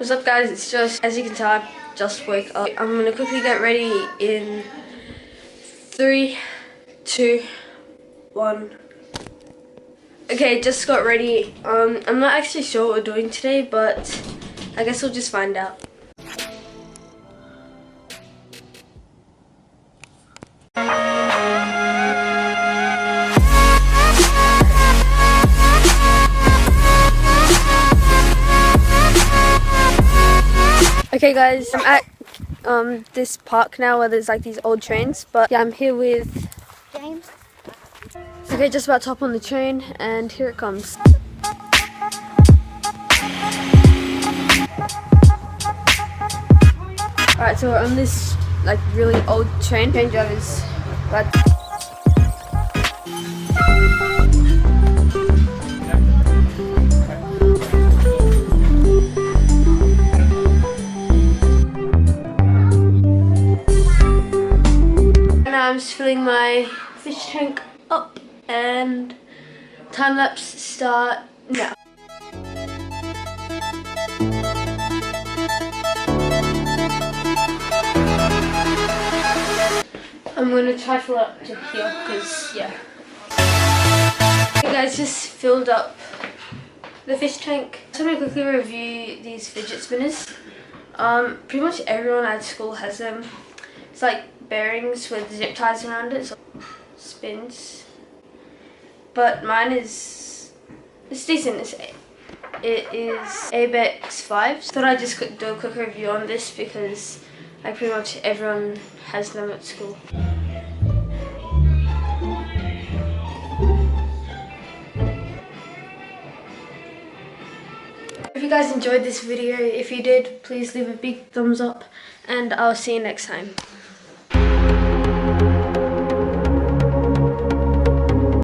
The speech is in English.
What's up guys, it's just, as you can tell, I just woke up. I'm gonna quickly get ready in 3, 2, 1. Okay, just got ready. I'm not actually sure what we're doing today, but I guess we'll just find out. Okay guys, I'm at this park now where there's like these old trains, but yeah, I'm here with James. Okay, just about to hop on the train and here it comes. Alright, so we're on this like really old train. Train drivers, but I'm just filling my fish tank up and time lapse start now. I'm gonna try to fill up to here because yeah. Okay guys, just filled up the fish tank. So I'm gonna quickly review these fidget spinners. Pretty much everyone at school has them. It's like bearings with zip ties around it, so spins. But mine is, it's decent. It is ABEX 5. Thought I'd just do a quick review on this because like pretty much everyone has them at school. If you guys enjoyed this video, if you did, please leave a big thumbs up and I'll see you next time.